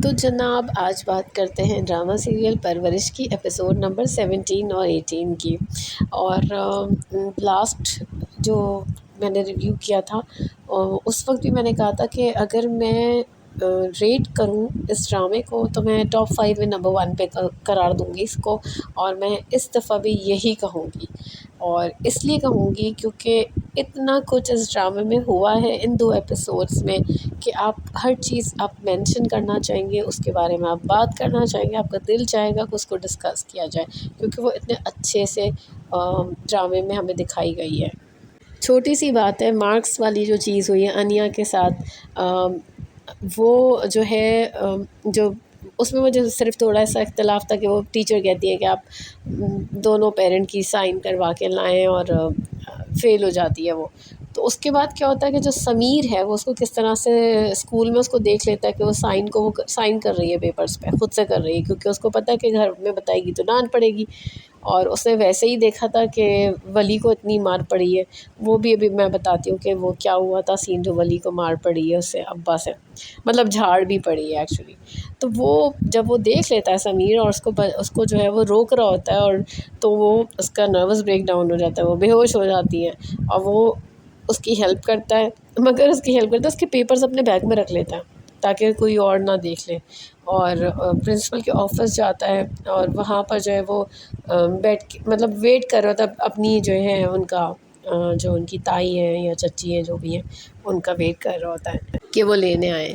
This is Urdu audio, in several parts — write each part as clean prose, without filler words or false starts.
تو جناب آج بات کرتے ہیں ڈرامہ سیریل پرورش کی ایپیسوڈ نمبر 17 اور 18 کی. اور لاسٹ جو میں نے ریویو کیا تھا اس وقت بھی میں نے کہا تھا کہ اگر میں ریٹ کروں اس ڈرامے کو تو میں ٹاپ 5 میں نمبر 1 پہ قرار دوں گی اس کو. اور میں اس دفعہ بھی یہی کہوں گی، اور اس لیے کہوں گی کیونکہ اتنا کچھ اس ڈرامے میں ہوا ہے ان 2 ایپیسوڈس میں کہ آپ ہر چیز آپ مینشن کرنا چاہیں گے، اس کے بارے میں آپ بات کرنا چاہیں گے، آپ کا دل چاہے گا کہ اس کو ڈسکس کیا جائے کیونکہ وہ اتنے اچھے سے ڈرامے میں ہمیں دکھائی گئی ہے. چھوٹی سی بات ہے، مارکس والی جو چیز ہوئی ہے انیا کے ساتھ، وہ جو ہے جو اس میں مجھے صرف تھوڑا سا اختلاف تھا کہ وہ ٹیچر کہتی ہے کہ آپ دونوں پیرنٹ کی سائن کروا کے لائیں اور فیل ہو جاتی ہے وہ. تو اس کے بعد کیا ہوتا ہے کہ جو سمیر ہے وہ اس کو کس طرح سے اسکول میں اس کو دیکھ لیتا ہے کہ وہ سائن کر رہی ہے پیپرز پہ، خود سے کر رہی ہے کیونکہ اس کو پتہ ہے کہ گھر میں بتائے گی تو ڈانٹ پڑے گی. اور اس نے ویسے ہی دیکھا تھا کہ ولی کو اتنی مار پڑی ہے. وہ بھی ابھی میں بتاتی ہوں کہ وہ کیا ہوا تھا سین جو ولی کو مار پڑی ہے اس سے ابا سے، مطلب جھاڑ بھی پڑی ہے ایکچولی. تو وہ جب وہ دیکھ لیتا ہے سمیر اور اس کو جو ہے وہ روک رہا ہوتا ہے، اور تو وہ اس کا نروس بریک ڈاؤن ہو جاتا ہے، وہ بے ہوش ہو جاتی ہے اور وہ اس کی ہیلپ کرتا ہے. مگر اس کی ہیلپ کرتا ہے، اس کے پیپرز اپنے بیگ میں رکھ لیتا ہے تاکہ کوئی اور نہ دیکھ لے. اور پرنسپل کے آفس جاتا ہے اور وہاں پر جو ہے وہ بیٹھ کے مطلب ویٹ کر رہا تھا اپنی جو ہے ان کا جو ان کی تائی ہے یا چچی ہے جو بھی ہے ان کا ویٹ کر رہا ہوتا ہے کہ وہ لینے آئیں.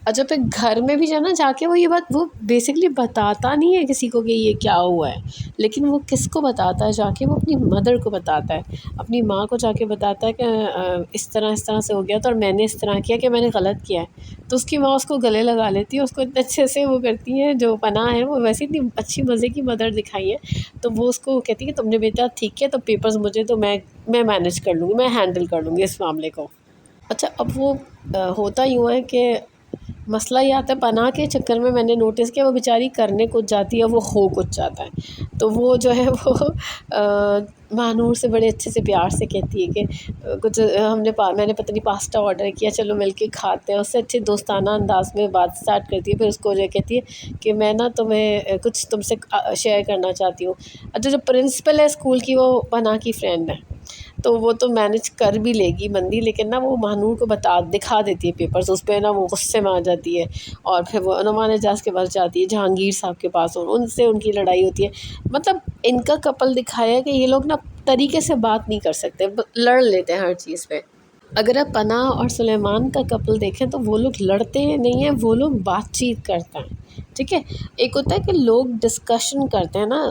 اور جب تک گھر میں بھی جو ہے نا جا کے وہ یہ بات وہ بیسکلی بتاتا نہیں ہے کسی کو کہ یہ کیا ہوا ہے، لیکن وہ کس کو بتاتا ہے جا کے، وہ اپنی مدر کو بتاتا ہے، اپنی ماں کو جا کے بتاتا ہے کہ اس طرح سے ہو گیا تھا اور میں نے اس طرح کیا کہ میں نے غلط کیا ہے. تو اس کی ماں اس کو گلے لگا لیتی ہے، اس کو اتنے اچھے سے وہ کرتی ہے. جو پناہ ہے وہ ویسے اتنی اچھی مزے کی مدر دکھائی ہے. تو وہ اس کو کہتی ہے کہ تم نے بیٹا ٹھیک ہے تو پیپرز مجھے تو میں مینیج کر لوں گی، میں ہینڈل کر لوں گی اس معاملے کو. اچھا اب وہ ہوتا یوں ہے کہ مسئلہ یہ آتا ہے پناہ کے چکر میں نے نوٹس کیا وہ بیچاری کرنے کچھ جاتی ہے، وہ ہو کچھ جاتا ہے. تو وہ جو ہے وہ مہنور سے بڑے اچھے سے پیار سے کہتی ہے کہ کچھ میں نے پتہ نہیں پاستا آرڈر کیا، چلو مل کے کھاتے ہیں. اس سے اچھے دوستانہ انداز میں بات اسٹارٹ کرتی ہے. پھر اس کو جو کہتی ہے کہ میں نا تمہیں کچھ تم سے شیئر کرنا چاہتی ہوں. اچھا جو پرنسپل ہے اسکول کی وہ پناہ کی فرینڈ ہے، تو وہ تو مینیج کر بھی لے گی بندی، لیکن نا وہ مہنور کو دکھا دیتی ہے پیپرز. اس پہ نا وہ غصے میں آ جاتی ہے اور پھر وہ نعمان اعجاز کے پاس جاتی ہے، جہانگیر صاحب کے پاس، اور ان سے ان کی لڑائی ہوتی ہے. مطلب ان کا کپل دکھایا ہے کہ یہ لوگ نا طریقے سے بات نہیں کر سکتے، لڑ لیتے ہیں ہر چیز پہ. اگر آپ پناہ اور سلیمان کا کپل دیکھیں تو وہ لوگ لڑتے نہیں ہیں، وہ لوگ بات چیت کرتے ہیں. ٹھیک ہے، ایک ہوتا ہے کہ لوگ ڈسکشن کرتے ہیں نا،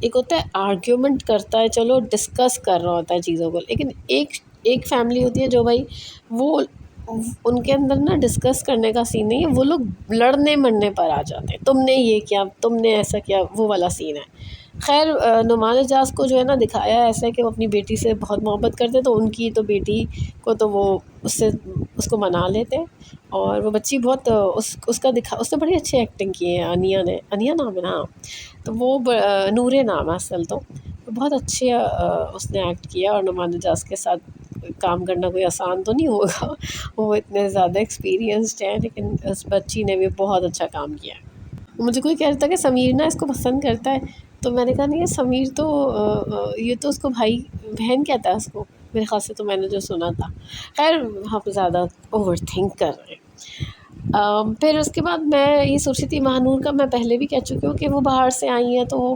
ایک ہوتا ہے آرگیومنٹ کرتا ہے، چلو ڈسکس کر رہا ہوتا ہے چیزوں کو. لیکن ایک فیملی ہوتی ہے جو بھائی وہ ان کے اندر نا ڈسکس کرنے کا سین نہیں ہے، وہ لوگ لڑنے مرنے پر آ جاتے ہیں، تم نے یہ کیا، تم نے ایسا کیا، وہ والا سین ہے. خیر نعمان اعجاز کو جو ہے نا دکھایا ہے ایسا کہ وہ اپنی بیٹی سے بہت محبت کرتے، تو ان کی تو بیٹی کو تو وہ اس کو منا لیتے. اور وہ بچی بہت اس نے بڑی اچھی ایکٹنگ کی ہے. انیا نام ہے نا، تو وہ نورے نام ہے اصل تو. بہت اچھے اس نے ایکٹ کیا. اور نعمان اعجاز کے ساتھ کام کرنا کوئی آسان تو نہیں ہوگا، وہ اتنے زیادہ ایکسپیرینسڈ ہیں، لیکن اس بچی نے بھی بہت اچھا کام کیا. مجھے کوئی کہہ رہا تھا کہ سمیر نا اس کو پسند کرتا ہے، تو میں نے کہا نہیں سمیر تو یہ تو اس کو بھائی بہن کہتا ہے اس کو، میرے خیال سے تو میں نے جو سنا تھا. خیر ہم زیادہ اوور تھنک کر رہے ہیں. پھر اس کے بعد میں یہ سوچی تھی مہنور کا میں پہلے بھی کہہ چکی ہوں کہ وہ باہر سے آئی ہیں تو وہ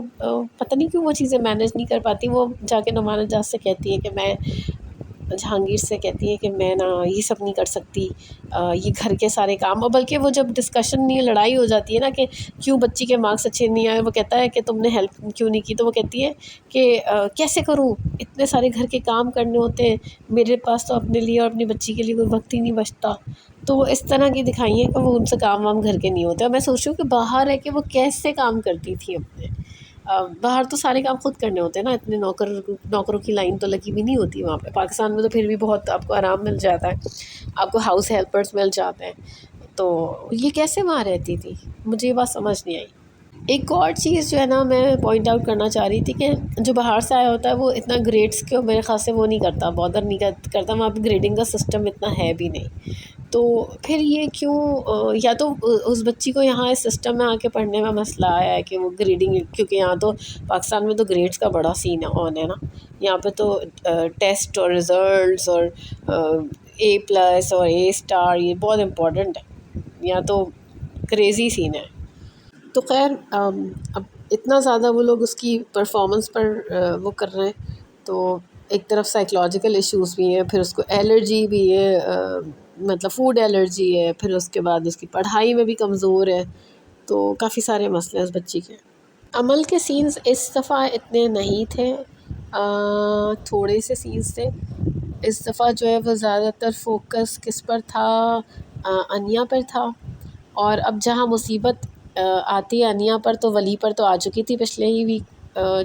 پتہ نہیں کیوں وہ چیزیں مینیج نہیں کر پاتی. وہ جا کے نعمان اعجاز سے کہتی ہے کہ میں جہانگیر سے کہتی ہے کہ میں نا یہ سب نہیں کر سکتی، یہ گھر کے سارے کام. اور بلکہ وہ جب ڈسکشن نہیں لڑائی ہو جاتی ہے نا کہ کیوں بچی کے مارکس اچھے نہیں آئے، وہ کہتا ہے کہ تم نے ہیلپ کیوں نہیں کی، تو وہ کہتی ہے کہ کیسے کروں، اتنے سارے گھر کے کام کرنے ہوتے ہیں میرے پاس تو اپنے لیے اور اپنی بچی کے لیے کوئی وقت ہی نہیں بچتا. تو وہ اس طرح کی دکھائی ہے کہ وہ ان سے کام وام گھر کے نہیں ہوتے. اور میں سوچ رہی ہوں کہ باہر ہے کہ وہ کیسے کام کرتی تھی اپنے، باہر تو سارے کام خود کرنے ہوتے ہیں نا، اتنے نوکروں کی لائن تو لگی بھی نہیں ہوتی وہاں پہ. پاکستان میں تو پھر بھی بہت آپ کو آرام مل جاتا ہے، آپ کو ہاؤس ہیلپرز مل جاتے ہیں. تو یہ کیسے وہاں رہتی تھی، مجھے یہ بات سمجھ نہیں آئی. ایک اور چیز جو ہے نا میں پوائنٹ آؤٹ کرنا چاہ رہی تھی کہ جو باہر سے آیا ہوتا ہے وہ اتنا گریڈس کے میرے خاص سے وہ نہیں کرتا، بادر نہیں کرتا. وہاں پہ گریڈنگ کا سسٹم اتنا ہے بھی نہیں. تو پھر یہ کیوں یا تو اس بچی کو یہاں اس سسٹم میں آ کے پڑھنے میں مسئلہ آیا ہے کہ وہ گریڈنگ، کیونکہ یہاں تو پاکستان میں تو گریڈس کا بڑا سین ہے نا، یہاں پہ تو ٹیسٹ اور ریزلٹس اور A+ اور A*، یہ بہت امپورٹنٹ ہے، یہاں تو کریزی سین ہے۔ تو خیر اب اتنا زیادہ وہ لوگ اس کی پرفارمنس پر وہ کر رہے ہیں، تو ایک طرف سائیکلوجیکل ایشوز بھی ہیں، پھر اس کو الرجی بھی ہے، مطلب فوڈ الرجی ہے، پھر اس کے بعد اس کی پڑھائی میں بھی کمزور ہے، تو کافی سارے مسئلے ہیں اس بچی کے۔ عمل کے سینز اس دفعہ اتنے نہیں تھے، تھوڑے سے سینز تھے اس دفعہ۔ جو ہے وہ زیادہ تر فوکس کس پر تھا، انیا پر تھا، اور اب جہاں مصیبت آتی ہے انیا پر، تو ولی پر تو آ چکی تھی پچھلے ہی ویک،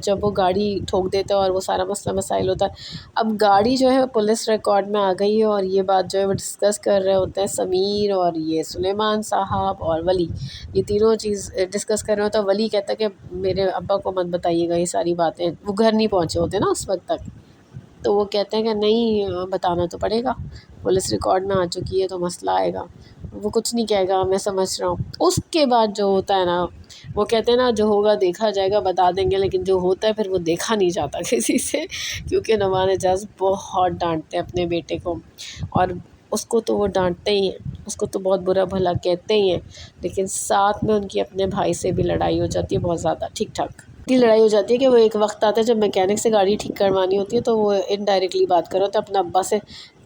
جب وہ گاڑی ٹھوک دیتا ہے اور وہ سارا مسئلہ مسائل ہوتا ہے۔ اب گاڑی جو ہے پولیس ریکارڈ میں آ گئی ہے، اور یہ بات جو ہے وہ ڈسکس کر رہے ہوتے ہیں سمیر اور یہ سلیمان صاحب اور ولی، یہ تینوں چیز ڈسکس کر رہے ہوتے ہیں۔ ولی کہتا ہے کہ میرے ابا کو مت بتائیے گا یہ ساری باتیں، وہ گھر نہیں پہنچے ہوتے نا اس وقت تک، تو وہ کہتے ہیں کہ نہیں بتانا تو پڑے گا، پولیس ریکارڈ میں آ چکی ہے تو مسئلہ آئے گا۔ وہ کچھ نہیں کہے گا، میں سمجھ رہا ہوں۔ اس کے بعد جو ہوتا ہے نا، وہ کہتے ہیں نا جو ہوگا دیکھا جائے گا، بتا دیں گے، لیکن جو ہوتا ہے پھر وہ دیکھا نہیں جاتا کسی سے، کیونکہ نعمان اعجاز بہت ڈانٹتے ہیں اپنے بیٹے کو، اور اس کو تو وہ ڈانٹتے ہی ہیں، اس کو تو بہت برا بھلا کہتے ہی ہیں، لیکن ساتھ میں ان کی اپنے بھائی سے بھی لڑائی ہو جاتی ہے بہت زیادہ، ٹھیک ٹھاک کی لڑائی ہو جاتی ہے کہ وہ ایک وقت آتا ہے جب میکینک سے گاڑی ٹھیک کروانی ہوتی ہے، تو وہ انڈائریکٹلی بات کرو تو اپنے ابا سے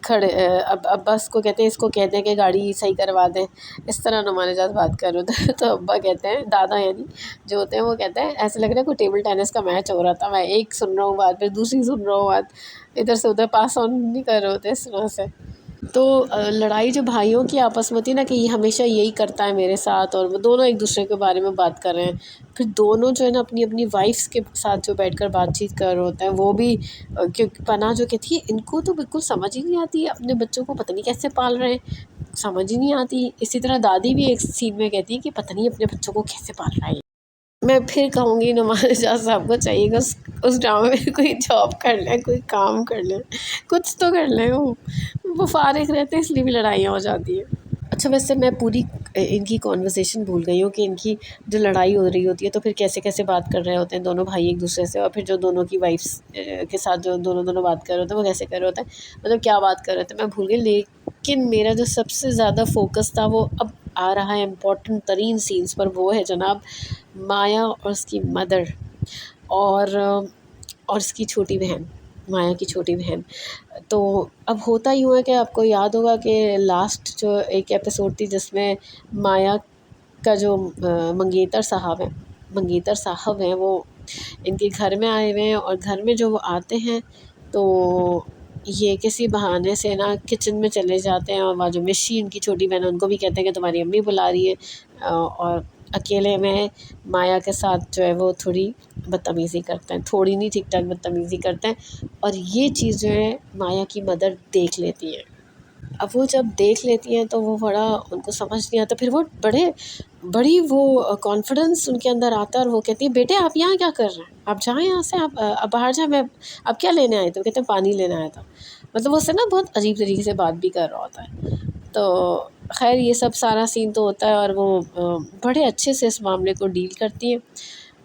کھڑے، ابا اس کو کہتے ہیں، اس کو کہتے ہیں کہ گاڑی صحیح کروا دیں، اس طرح نعمان اعجاز بات کر رہے ہوتے ہیں۔ تو ابا کہتے ہیں، دادا یعنی جو ہوتے ہیں، وہ کہتے ہیں ایسے لگ رہا ہے کوئی ٹیبل ٹینس کا میچ ہو رہا تھا، میں ایک سن رہا ہوں بات، پھر دوسری سن رہا ہوں بات، ادھر سے ادھر پاس آن نہیں کر رہے ہوتے اس طرح سے۔ تو لڑائی جو بھائیوں کی آپس میں ہوتی ہے نا، کہ یہ ہمیشہ یہی کرتا ہے میرے ساتھ، اور وہ دونوں ایک دوسرے کے بارے میں بات کر رہے ہیں، پھر دونوں جو ہے نا اپنی اپنی وائفس کے ساتھ جو بیٹھ کر بات چیت کر رہے ہوتے ہیں، وہ بھی کیونکہ پناہ جو کہتی ہے ان کو تو بالکل سمجھ ہی نہیں آتی، اپنے بچوں کو پتہ نہیں کیسے پال رہے ہیں، سمجھ ہی نہیں آتی۔ اسی طرح دادی بھی ایک سین میں کہتی ہے کہ پتہ نہیں اپنے بچوں کو کیسے پال رہا ہے۔ میں پھر کہوں گی نعمان اعجاز صاحب کو چاہیے کہ اس ڈرامے میں کوئی جاب کر لیں، کوئی کام کر لیں، کچھ تو کر لیں، وہ فارغ رہتے ہیں اس لیے بھی لڑائیاں ہو جاتی ہیں۔ اچھا ویسے میں پوری ان کی کانورسیشن بھول گئی ہوں کہ ان کی جو لڑائی ہو رہی ہوتی ہے تو پھر کیسے کیسے بات کر رہے ہوتے ہیں دونوں بھائی ایک دوسرے سے، اور پھر جو دونوں کی وائفس کے ساتھ جو دونوں بات کر رہے ہوتے ہیں وہ کیسے کر رہے ہوتے ہیں، مطلب کیا بات کر رہے تھے میں بھول گئی۔ لیکن میرا جو سب سے زیادہ فوکس تھا وہ اب آ رہا ہے امپورٹنٹ ترین سینس پر، وہ ہے جناب مایا اور اس کی مدر، اور اس کی چھوٹی بہن، مایا کی چھوٹی بہن۔ تو اب ہوتا یوں ہے کہ آپ کو یاد ہوگا کہ لاسٹ جو ایک ایپیسوڈ تھی جس میں مایا کا جو منگیتر صاحب ہیں وہ ان کے گھر میں آئے ہوئے ہیں، اور گھر میں جو وہ آتے ہیں تو یہ کسی بہانے سے نا کچن میں چلے جاتے ہیں، اور وہاں جو مشی ان کی چھوٹی بہن ہے ان کو بھی کہتے ہیں کہ تمہاری امی بلا رہی ہے، اور اکیلے میں مایا کے ساتھ جو ہے وہ تھوڑی بدتمیزی کرتے ہیں، تھوڑی نہیں ٹھیک ٹھاک بدتمیزی کرتے ہیں، اور یہ چیز جو ہے مایا کی مدر دیکھ لیتی ہے۔ اب وہ جب دیکھ لیتی ہیں تو وہ بڑا ان کو سمجھ نہیں آتا، پھر وہ بڑی وہ کانفیڈنس ان کے اندر آتا ہے، اور وہ کہتی ہے بیٹے آپ یہاں کیا کر رہے ہیں، آپ جائیں یہاں سے، آپ باہر جائیں، میں آپ کیا لینے آئے تھے، وہ کہتے ہیں پانی لینا آیا تھا، مطلب اس سے نا بہت عجیب طریقے سے بات بھی کر رہا ہوتا ہے۔ تو خیر یہ سب سارا سین تو ہوتا ہے، اور وہ بڑے اچھے سے اس معاملے کو ڈیل کرتی ہیں۔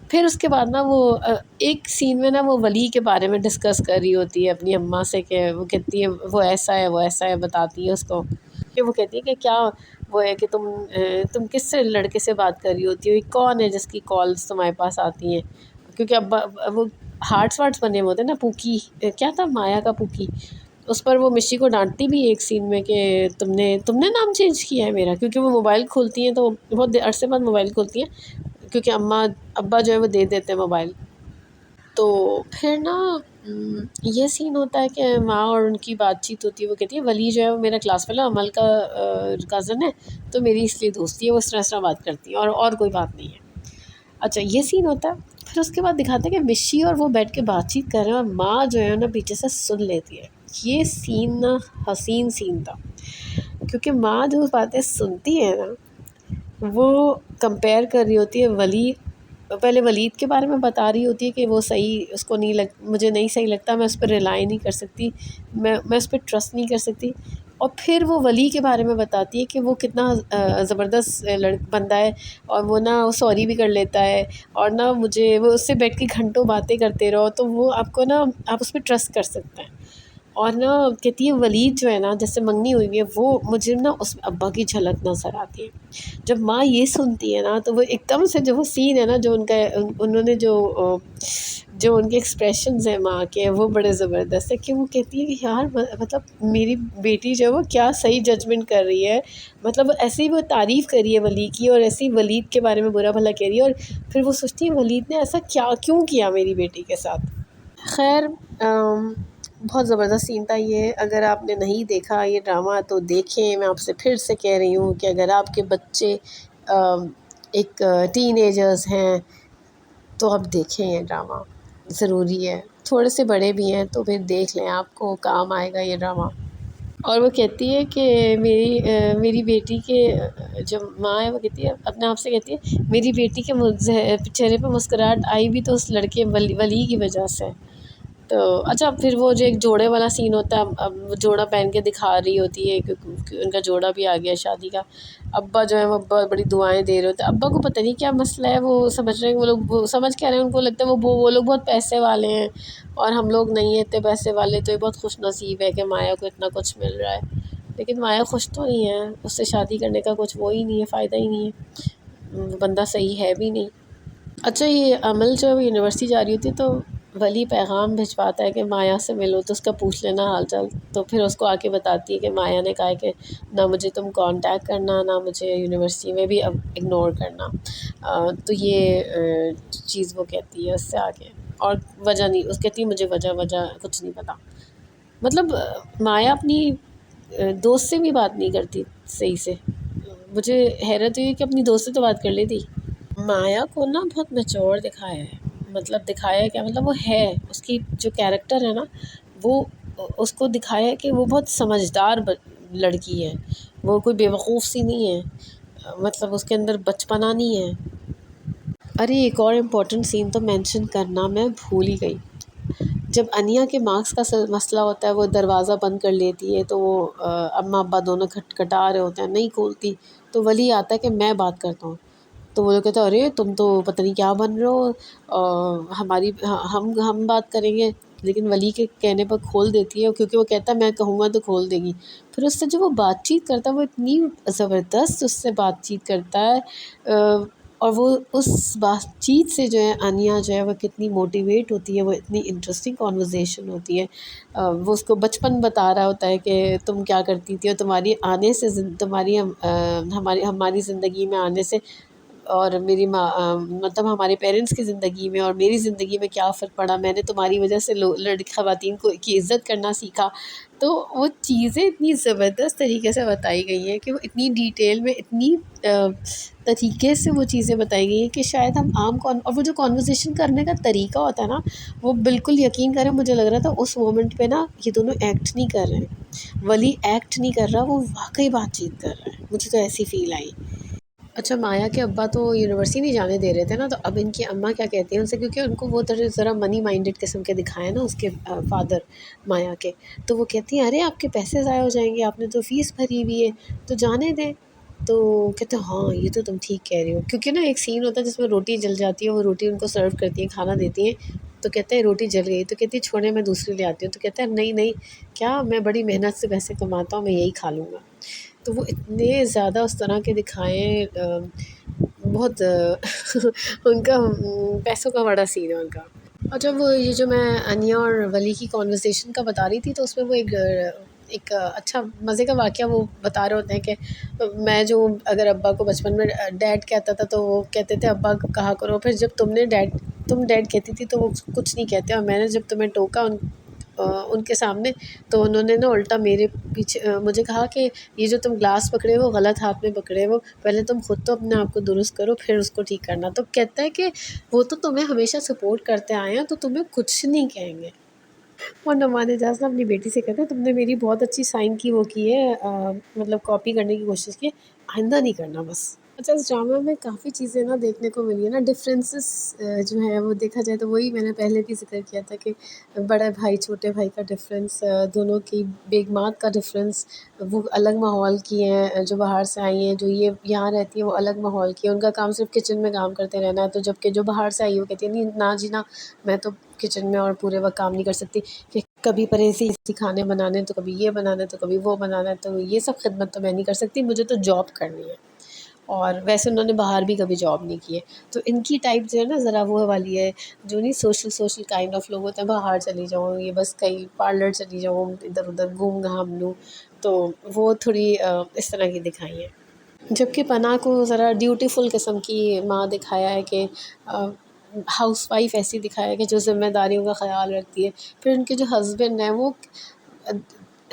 پھر اس کے بعد نا وہ ایک سین میں نا وہ ولی کے بارے میں ڈسکس کر رہی ہوتی ہے اپنی اماں سے، کہ وہ کہتی ہے وہ ایسا ہے بتاتی ہے اس کو، کہ وہ کہتی ہے کہ کیا وہ ہے کہ تم کس سے لڑکے سے بات کر رہی ہوتی ہو، یہ کون ہے جس کی کالز تمہارے پاس آتی ہیں، کیونکہ ابا وہ ہارٹس بنے ہوئے ہوتے ہیں نا، پوکی کیا تھا مایا کا پوکی، اس پر وہ مشی کو ڈانٹتی بھی ایک سین میں کہ تم نے نام چینج کیا ہے میرا، کیونکہ وہ موبائل کھولتی ہیں تو بہت عرصے بعد موبائل کھولتی ہیں، کیونکہ ابا جو ہے وہ دے دیتے ہیں موبائل۔ تو پھر نا یہ سین ہوتا ہے کہ ماں اور ان کی بات چیت ہوتی ہے، وہ کہتی ہے ولی جو ہے وہ میرا کلاس فیلو عمل کا کزن ہے، تو میری اس لیے دوستی ہے، وہ اس طرح بات کرتی ہے، اور کوئی بات نہیں ہے۔ اچھا یہ سین ہوتا ہے، پھر اس کے بعد دکھاتے ہیں کہ مشی اور وہ بیٹھ کے بات چیت کر رہے ہیں، اور ماں جو ہے نا پیچھے سے سن لیتی ہے۔ یہ سین نا حسین سین تھا، کیونکہ ماں جو باتیں سنتی ہے نا وہ کمپیئر کر رہی ہوتی ہے پہلے ولید کے بارے میں بتا رہی ہوتی ہے کہ وہ صحیح اس کو نہیں مجھے نہیں صحیح لگتا، میں اس پہ ریلائی نہیں کر سکتی، میں اس پہ ٹرسٹ نہیں کر سکتی، اور پھر وہ ولی کے بارے میں بتاتی ہے کہ وہ کتنا زبردست بندہ ہے، اور وہ نا سوری بھی کر لیتا ہے، اور نا مجھے وہ اس سے بیٹھ کے گھنٹوں باتیں کرتے رہو تو وہ آپ کو نا آپ اس پہ ٹرسٹ کر سکتے ہیں۔ اور نا کہتی ہے ولید جو ہے نا جس سے منگنی ہوئی ہے وہ مجھے نا اس میں ابا کی جھلک نظر آتی ہے۔ جب ماں یہ سنتی ہے نا تو وہ ایک دم سے جو وہ سین ہے نا جو ان کا انہوں نے جو ان کے ایکسپریشنز ہیں ماں کے، وہ بڑے زبردست ہے کہ وہ کہتی ہے کہ یار مطلب میری بیٹی جو ہے وہ کیا صحیح ججمنٹ کر رہی ہے، مطلب ایسے ہی وہ تعریف کر رہی ہے ولی کی، اور ایسے ہی ولید کے بارے میں برا بھلا کہہ رہی ہے، اور پھر وہ سوچتی ہے ولید نے ایسا کیوں کیا میری بیٹی کے ساتھ۔ خیر بہت زبردست سین تھا یہ، اگر آپ نے نہیں دیکھا یہ ڈرامہ تو دیکھیں، میں آپ سے پھر سے کہہ رہی ہوں کہ اگر آپ کے بچے ایک ٹین ایجرز ہیں تو آپ دیکھیں یہ ڈرامہ، ضروری ہے، تھوڑے سے بڑے بھی ہیں تو پھر دیکھ لیں، آپ کو کام آئے گا یہ ڈرامہ۔ اور وہ کہتی ہے کہ میری بیٹی کے جو ماں ہے وہ کہتی ہے اپنے آپ سے، کہتی ہے میری بیٹی کے چہرے پہ مسکراہٹ آئی بھی تو اس لڑکے ولی کی وجہ سے۔ تو اچھا پھر وہ جو ایک جوڑے والا سین ہوتا ہے، اب وہ جوڑا پہن کے دکھا رہی ہوتی ہے کہ ان کا جوڑا بھی آ گیا شادی کا، ابا جو ہے وہ ابا بڑی دعائیں دے رہے ہوتے ہیں، ابا کو پتہ نہیں کیا مسئلہ ہے، وہ سمجھ رہے ہیں وہ لوگ، وہ سمجھ کہہ رہے ہیں، ان کو لگتا ہے وہ لوگ بہت پیسے والے ہیں اور ہم لوگ نہیں ہیں اتنے پیسے والے، تو یہ بہت خوش نصیب ہے کہ مایا کو اتنا کچھ مل رہا ہے، لیکن مایا خوش تو نہیں ہے، اس سے شادی کرنے کا کچھ وہ ہی نہیں ہے، فائدہ ہی نہیں ہے، بندہ صحیح ہے بھی نہیں۔ اچھا یہ عمل جو ہے وہ یونیورسٹی جا رہی ہوتی ہے تو ولی پیغام بھجواتا ہے کہ مایا سے ملو تو اس کا پوچھ لینا حال چال، تو پھر اس کو آ کے بتاتی ہے کہ مایا نے کہا ہے کہ نہ مجھے تم کانٹیکٹ کرنا، نہ مجھے یونیورسٹی میں بھی اب اگنور کرنا، تو یہ چیز وہ کہتی ہے اس سے آگے، اور وجہ نہیں، اس کہتی ہے مجھے وجہ کچھ نہیں پتا، مطلب مایا اپنی دوست سے بھی بات نہیں کرتی صحیح سے، مجھے حیرت ہوئی کہ اپنی دوست سے تو بات کر لیتی۔ مایا کو نا بہت میچور دکھایا ہے، مطلب دکھایا ہے کیا، مطلب وہ ہے اس کی جو کیریکٹر ہے نا وہ اس کو دکھایا ہے کہ وہ بہت سمجھدار لڑکی ہے، وہ کوئی بیوقوف سی نہیں ہے، مطلب اس کے اندر بچپنا نہیں ہے۔ ارے ایک اور امپورٹنٹ سین تو مینشن کرنا میں بھول ہی گئی، جب انیا کے مارکس کا مسئلہ ہوتا ہے، وہ دروازہ بند کر لیتی ہے تو وہ اماں ابا دونوں کھٹکھٹا رہے ہوتے ہیں، نہیں کھولتی، تو ولی آتا ہے کہ میں بات کرتا ہوں، تو وہ لوگ کہتے ہیں ارے تم تو پتہ نہیں کیا بن رہے ہو، ہماری ہم بات کریں گے، لیکن ولی کے کہنے پر کھول دیتی ہے، کیونکہ وہ کہتا ہے میں کہوں گا تو کھول دے گی۔ پھر اس سے جو وہ بات چیت کرتا ہے وہ اتنی زبردست اس سے بات چیت کرتا ہے، اور وہ اس بات چیت سے جو ہے انیا جو ہے وہ کتنی موٹیویٹ ہوتی ہے، وہ اتنی انٹرسٹنگ کانورزیشن ہوتی ہے، وہ اس کو بچپن بتا رہا ہوتا ہے کہ تم کیا کرتی تھی، اور تمہاری آنے سے تمہاری ہماری زندگی میں آنے سے اور میری ماں مطلب ہمارے پیرنٹس کی زندگی میں اور میری زندگی میں کیا فرق پڑا، میں نے تمہاری وجہ سے لڑکی خواتین کی عزت کرنا سیکھا، تو وہ چیزیں اتنی زبردست طریقے سے بتائی گئی ہیں کہ وہ اتنی ڈیٹیل میں اتنی طریقے سے وہ چیزیں بتائی گئی ہیں کہ شاید ہم اور وہ جو کانورسیشن کرنے کا طریقہ ہوتا ہے نا، وہ بالکل یقین کریں مجھے لگ رہا تھا اس مومنٹ پہ نا یہ دونوں ایکٹ نہیں کر رہے ہیں، ولی ایکٹ نہیں کر رہا، وہ واقعی بات چیت کر رہا ہے، مجھے تو ایسی فیل آئی۔ اچھا مایا کے ابا تو یونیورسٹی نہیں جانے دے رہے تھے نا، تو اب ان کی اماں کیا کہتی ہیں ان سے، کیونکہ ان کو وہ ذرا منی مائنڈیڈ قسم کے دکھائے نا اس کے فادر مایا کے، تو وہ کہتی ہیں ارے آپ کے پیسے ضائع ہو جائیں گے، آپ نے تو فیس بھری ہوئی ہے تو جانے دیں، تو کہتے ہیں ہاں یہ تو تم ٹھیک کہہ رہے ہو، کیونکہ نا ایک سین ہوتا ہے جس میں روٹی جل جاتی ہے، وہ روٹی ان کو سرو کرتی ہیں، کھانا دیتی ہیں، تو کہتے ہیں روٹی جل گئی، تو کہتی ہے چھوڑے میں دوسری لے آتی ہوں، تو کہتے ہیں نہیں کیا، میں بڑی محنت سے پیسے کماتا ہوں، میں یہی کھا لوں گا، تو وہ اتنے زیادہ اس طرح کے دکھائیں، بہت ان کا پیسوں کا بڑا سین ہے ان کا۔ اور جب وہ یہ جو میں انیا اور ولی کی کانورسیشن کا بتا رہی تھی، تو اس میں وہ ایک اچھا مزے کا واقعہ وہ بتا رہے ہوتے ہیں کہ میں جو اگر ابا کو بچپن میں ڈیڈ کہتا تھا تو وہ کہتے تھے ابا کہا کرو، پھر جب تم ڈیڈ کہتی تھی تو وہ کچھ نہیں کہتے، اور میں نے جب تمہیں ٹوکا ان کے سامنے تو انہوں نے نا الٹا میرے پیچھے مجھے کہا کہ یہ جو تم گلاس پکڑے ہو غلط ہاتھ میں پکڑے ہو، پہلے تم خود تو اپنے آپ کو درست کرو پھر اس کو ٹھیک کرنا، تو کہتا ہے کہ وہ تو تمہیں ہمیشہ سپورٹ کرتے آئے ہیں تو تمہیں کچھ نہیں کہیں گے۔ اور نعمان اعجاز نا اپنی بیٹی سے کہتے ہیں تم نے میری بہت اچھی سائن کی وہ کی ہے، مطلب کاپی کرنے کی کوشش کی، آئندہ نہیں کرنا بس۔ اچھا، اس ڈرامہ میں کافی چیزیں نا دیکھنے کو ملی ہے نا، ڈفرینسز جو ہے وہ دیکھا جائے تو وہی میں نے پہلے بھی ذکر کیا تھا کہ بڑے بھائی چھوٹے بھائی کا ڈفرینس، دونوں کی بیگمات کا ڈفرینس، وہ الگ ماحول کی ہیں جو باہر سے آئی ہیں، جو یہ یہاں رہتی ہیں وہ الگ ماحول کی ہیں، ان کا کام صرف کچن میں کام کرتے رہنا ہے، تو جب کہ جو باہر سے آئی ہے وہ کہتی ہے نہیں نا جی نا، میں تو کچن میں اور پورے وقت کام نہیں کر سکتی، کہ کبھی پرہیزی کھانے بنانے تو کبھی یہ بنانا ہے تو کبھی وہ بنانا ہے، تو یہ سب خدمت تو میں نہیں کر سکتی، مجھے تو جاب کرنی ہے۔ اور ویسے انہوں نے باہر بھی کبھی جاب نہیں کی ہے، تو ان کی ٹائپ جو ہے نا ذرا وہ والی ہے، جو نہیں سوشل کائنڈ آف لوگ ہوتے ہیں، باہر چلی جاؤں، یہ بس کہیں پارلر چلی جاؤں، ادھر ادھر گھوم گھام لوں، تو وہ تھوڑی اس طرح کی دکھائی ہیں۔ جبکہ پناہ کو ذرا ڈیوٹیفل قسم کی ماں دکھایا ہے، کہ ہاؤس وائف ایسی دکھایا ہے کہ جو ذمہ داریوں کا خیال رکھتی ہے۔ پھر ان کے جو ہسبینڈ ہیں وہ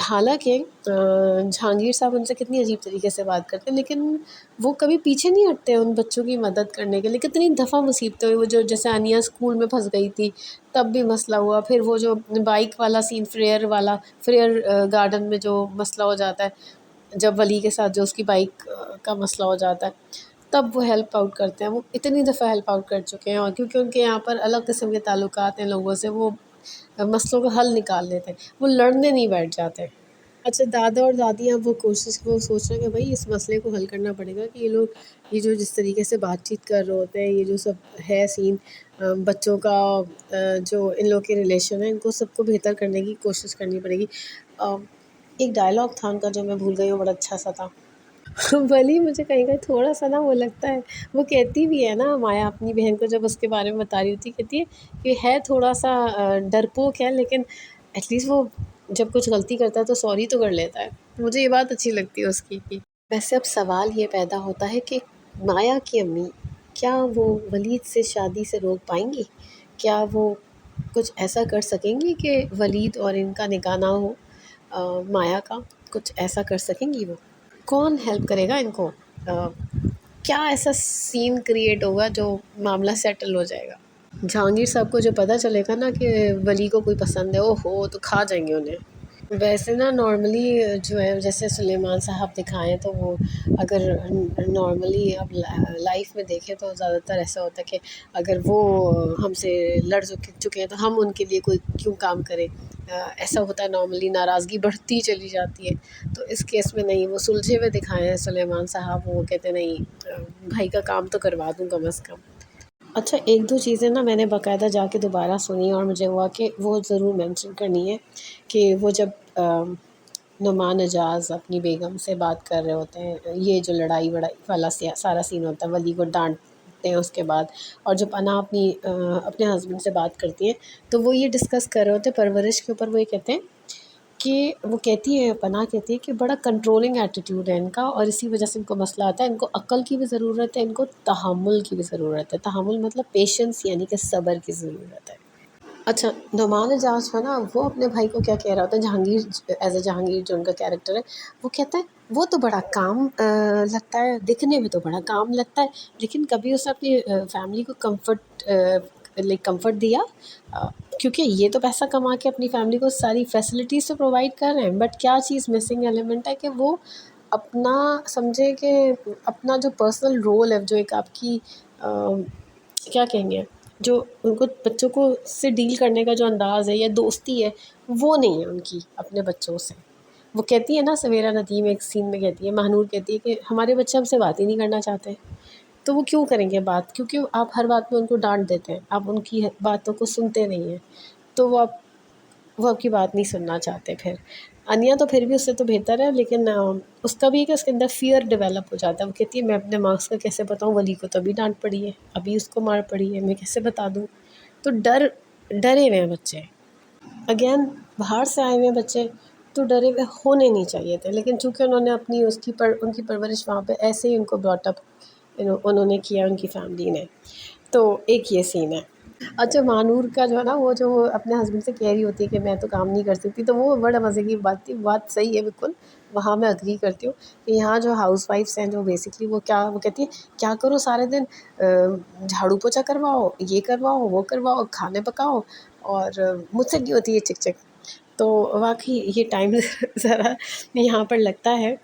حالانکہ جہانگیر صاحب ان سے کتنی عجیب طریقے سے بات کرتے ہیں، لیکن وہ کبھی پیچھے نہیں ہٹتے ان بچوں کی مدد کرنے کے لیے۔ کتنی دفعہ مصیبتیں ہوئی، وہ جو جیسے انیہ اسکول میں پھنس گئی تھی تب بھی مسئلہ ہوا، پھر وہ جو بائک والا سین، فریئر گارڈن میں جو مسئلہ ہو جاتا ہے، جب ولی کے ساتھ جو اس کی بائک کا مسئلہ ہو جاتا ہے، تب وہ ہیلپ آؤٹ کرتے ہیں۔ وہ اتنی دفعہ ہیلپ آؤٹ کر چکے ہیں، اور کیونکہ ان کے یہاں پر الگ قسم کے تعلقات ہیں لوگوں سے، وہ مسئلوں کا حل نکال لیتے ہیں، وہ لڑنے نہیں بیٹھ جاتے۔ اچھا، دادا اور دادیاں وہ سوچ رہے ہیں کہ بھائی اس مسئلے کو حل کرنا پڑے گا، کہ یہ لوگ یہ جو جس طریقے سے بات چیت کر رہے ہوتے ہیں، یہ جو سب ہے سین بچوں کا، جو ان لوگوں کے ریلیشن ہیں، ان کو سب کو بہتر کرنے کی کوشش کرنی پڑے گی۔ ایک ڈائلاگ تھا ان کا جو میں بھول گئی ہوں، بڑا اچھا سا تھا۔ ولی مجھے کہیں کہیں تھوڑا سا نا وہ لگتا ہے، وہ کہتی بھی ہے نا مایا اپنی بہن کو، جب اس کے بارے میں بتا رہی ہوتی، کہتی ہے کہ ہے تھوڑا سا ڈرپوک ہے، لیکن ایٹ لیسٹ وہ جب کچھ غلطی کرتا ہے تو سوری تو کر لیتا ہے۔ مجھے یہ بات اچھی لگتی ہے اس کی۔ ویسے اب سوال یہ پیدا ہوتا ہے کہ مایا کی امی کیا وہ ولید سے شادی سے روک پائیں گی؟ کیا وہ کچھ ایسا کر سکیں گی کہ ولید اور ان کا نکاح نہ ہو؟ مایا کا کچھ ایسا کر سکیں گی وہ؟ کون ہیلپ کرے گا ان کو؟ کیا ایسا سین کریٹ ہوگا جو معاملہ سیٹل ہو جائے گا؟ جہانگیر صاحب کو جو پتہ چلے گا نا کہ ولی کو کوئی پسند ہے، او ہو تو کھا جائیں گے انہیں۔ ویسے نا نارملی جو ہے جیسے سلیمان صاحب دکھائیں تو وہ اگر نارملی اب لائف میں دیکھیں تو زیادہ تر ایسا ہوتا ہے کہ اگر وہ ہم سے لڑ چکے ہیں تو ہم ان کے لیے کوئی کیوں کام کریں، ایسا ہوتا ہے نارملی، ناراضگی بڑھتی چلی جاتی ہے۔ تو اس کیس میں نہیں، وہ سلجھے ہوئے دکھائے ہیں سلیمان صاحب، وہ کہتے ہیں نہیں بھائی کا کام تو کروا دوں کم از کم۔ اچھا، ایک دو چیزیں نا میں نے باقاعدہ جا کے دوبارہ سنی، اور مجھے ہوا کہ وہ ضرور مینشن کرنی ہے، کہ وہ جب نعمان اعجاز اپنی بیگم سے بات کر رہے ہوتے ہیں، یہ جو لڑائی وڑائی والا سارا سین ہوتا ہے، ولی کو ڈانٹتے ہیں اس کے بعد، اور جب انا اپنے ہسبینڈ سے بات کرتی ہیں تو وہ یہ ڈسکس کر رہے ہوتے ہیں پرورش کے اوپر۔ وہ یہ کہتے ہیں کہ وہ کہتی ہے، پناہ کہتی ہے کہ بڑا کنٹرولنگ ایٹیٹیوڈ ہے ان کا، اور اسی وجہ سے ان کو مسئلہ آتا ہے۔ ان کو عقل کی بھی ضرورت ہے، ان کو تحمل کی بھی ضرورت ہے۔ تحمل مطلب پیشنس، یعنی کہ صبر کی ضرورت ہے۔ اچھا، نعمان اعجاز ہے نا، وہ اپنے بھائی کو کیا کہہ رہا ہوتا ہے، جہانگیر ایز اے جہانگیر جو ان کا کیریکٹر ہے، وہ کہتا ہے وہ تو بڑا کام لگتا ہے، دکھنے میں تو بڑا کام لگتا ہے، لیکن کبھی اس نے اپنی فیملی کو کمفرٹ دیا؟ کیونکہ یہ تو پیسہ کما کے اپنی فیملی کو ساری فیسلٹیز تو پرووائڈ کر رہے ہیں، بٹ کیا چیز مسنگ ایلیمنٹ ہے کہ وہ اپنا سمجھے کہ اپنا جو پرسنل رول ہے، جو ایک آپ کی کیا کہیں گے، جو ان کو بچوں کو سے ڈیل کرنے کا جو انداز ہے یا دوستی ہے، وہ نہیں ہے ان کی اپنے بچوں سے۔ وہ کہتی ہے نا، سمیرہ ندیم ایک سین میں کہتی ہے، مہنور کہتی ہے کہ ہمارے بچے ہم سے بات ہی نہیں کرنا چاہتے، تو وہ کیوں کریں گے بات؟ کیونکہ آپ ہر بات میں ان کو ڈانٹ دیتے ہیں، آپ ان کی باتوں کو سنتے نہیں ہیں، تو وہ آپ کی بات نہیں سننا چاہتے۔ پھر انیا تو پھر بھی اس سے تو بہتر ہے، لیکن اس کا بھی ہے کہ اس کے اندر فیئر ڈیولپ ہو جاتا ہے۔ وہ کہتی ہے میں اپنے مارکس کا کیسے بتاؤں، ولی کو تو ابھی ڈانٹ پڑی ہے، ابھی اس کو مار پڑی ہے، میں کیسے بتا دوں؟ تو ڈرے ہوئے ہیں بچے، اگین باہر سے آئے ہوئے ہیں بچے، تو ڈرے ہوئے ہونے نہیں چاہیے تھے، لیکن چونکہ انہوں نے ان کی پرورش وہاں پہ ایسے ہی ان کو براٹ اپ انہوں نے کیا، ان کی فیملی نے۔ تو ایک یہ سین ہے۔ اچھا، مانور کا جو ہے نا، وہ جو اپنے ہسبینڈ سے کہہ رہی ہوتی ہے کہ میں تو کام نہیں کر سکتی، تو وہ بڑا مزے کی بات تھی، بات صحیح ہے بالکل، وہاں میں اگری کرتی ہوں کہ یہاں جو ہاؤس وائفس ہیں، جو بیسکلی وہ کہتی ہیں کیا کرو سارے دن، جھاڑو پوچھا کرواؤ، یہ کرواؤ وہ کرواؤ، کھانے پکاؤ، اور مجھ سے نہیں ہوتی یہ چک چک۔ تو واقعی یہ ٹائم ذرا یہاں پر لگتا ہے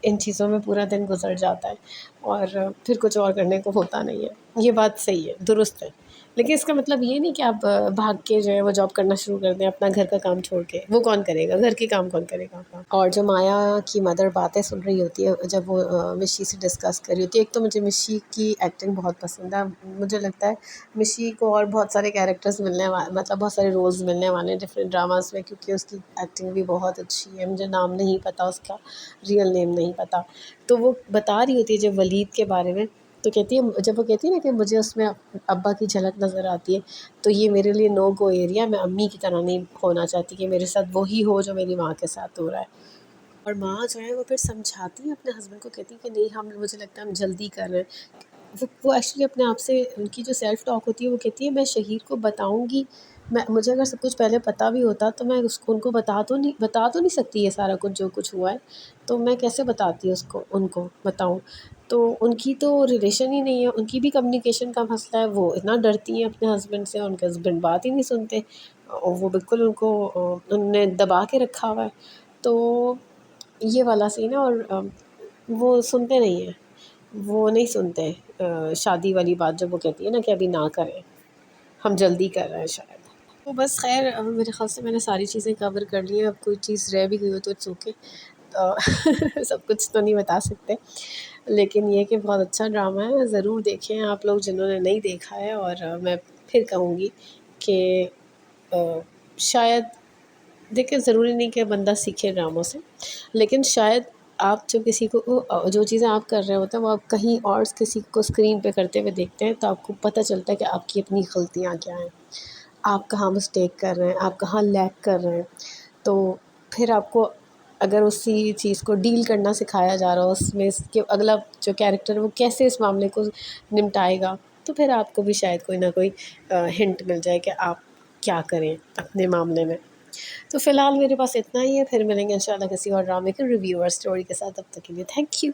ان چیزوں میں پورا دن گزر جاتا ہے اور پھر کچھ اور کرنے کو ہوتا نہیں ہے. یہ بات صحیح ہے، درست ہے. لیکن اس کا مطلب یہ نہیں کہ آپ بھاگ کے جو ہے وہ جاب کرنا شروع کر دیں اپنا گھر کا کام چھوڑ کے. وہ کون کرے گا گھر کے کام، کون کرے گا؟ اور جو مایا کی مدر باتیں سن رہی ہوتی ہے جب وہ مشی سے ڈسکس کر رہی ہوتی ہے، ایک تو مجھے مشی کی ایکٹنگ بہت پسند ہے. مجھے لگتا ہے مشی کو اور بہت سارے کیریکٹرز ملنے والے، مطلب بہت سارے رولز ملنے والے ہیں ڈفرینٹ ڈراماز میں، کیونکہ اس کی ایکٹنگ بھی بہت اچھی ہے. مجھے نام نہیں پتہ اس کا، ریئل نیم نہیں پتہ. تو وہ بتا رہی ہوتی ہے جب ولید کے بارے میں، تو کہتی ہے، جب وہ کہتی ہے نا کہ مجھے اس میں ابا کی جھلک نظر آتی ہے، تو یہ میرے لیے نو گو ایریا. میں امی کی طرح نہیں ہونا چاہتی کہ میرے ساتھ وہی ہو جو میری ماں کے ساتھ ہو رہا ہے. اور ماں جو ہے وہ پھر سمجھاتی ہے اپنے ہسبینڈ کو، کہتی ہے کہ نہیں مجھے لگتا ہے ہم جلدی کر رہے ہیں. وہ ایکچولی اپنے آپ سے، ان کی جو سیلف ٹاک ہوتی ہے وہ کہتی ہے میں شہیر کو بتاؤں گی، مجھے اگر سب کچھ پہلے پتہ بھی ہوتا تو میں ان کو بتا تو نہیں سکتی یہ سارا کچھ جو کچھ ہوا ہے. تو میں کیسے بتاتی ان کو بتاؤں. تو ان کی تو ریلیشن ہی نہیں ہے، ان کی بھی کمیونیکیشن کا مسئلہ ہے. وہ اتنا ڈرتی ہیں اپنے ہسبینڈ سے، ان کے ہسبینڈ بات ہی نہیں سنتے، اور وہ بالکل ان کو ان نے دبا کے رکھا ہوا ہے. تو یہ والا سین ہے. اور وہ سنتے نہیں ہیں، وہ نہیں سنتے شادی والی بات جب وہ کہتی ہے نا کہ ابھی نہ کریں، ہم جلدی کر رہے ہیں شاید. تو بس خیر، میرے خیال سے میں نے ساری چیزیں کور کر لی ہیں. اب کوئی چیز رہ بھی گئی ہو تو اٹس اوکے. سب کچھ تو نہیں بتا سکتے، لیکن یہ کہ بہت اچھا ڈرامہ ہے، ضرور دیکھیں آپ لوگ جنہوں نے نہیں دیکھا ہے. اور میں پھر کہوں گی کہ شاید دیکھیں، ضروری نہیں کہ بندہ سیکھے ڈراموں سے، لیکن شاید آپ جو کسی کو جو چیزیں آپ کر رہے ہوتے ہیں وہ آپ کہیں اور کسی کو اسکرین پہ کرتے ہوئے دیکھتے ہیں، تو آپ کو پتہ چلتا ہے کہ آپ کی اپنی غلطیاں کیا ہیں، آپ کہاں مسٹیک کر رہے ہیں، آپ کہاں لیک کر رہے ہیں. تو پھر آپ کو اگر اسی چیز کو ڈیل کرنا سکھایا جا رہا ہو، اس میں اس کے اگلا جو کیریکٹر ہے وہ کیسے اس معاملے کو نمٹائے گا، تو پھر آپ کو بھی شاید کوئی نہ کوئی ہنٹ مل جائے کہ آپ کیا کریں اپنے معاملے میں. تو فی الحال میرے پاس اتنا ہی ہے، پھر ملیں گے انشاءاللہ کسی اور ڈرامے کے ریویو اور اسٹوری کے ساتھ. تب تک کے لیے تھینک یو.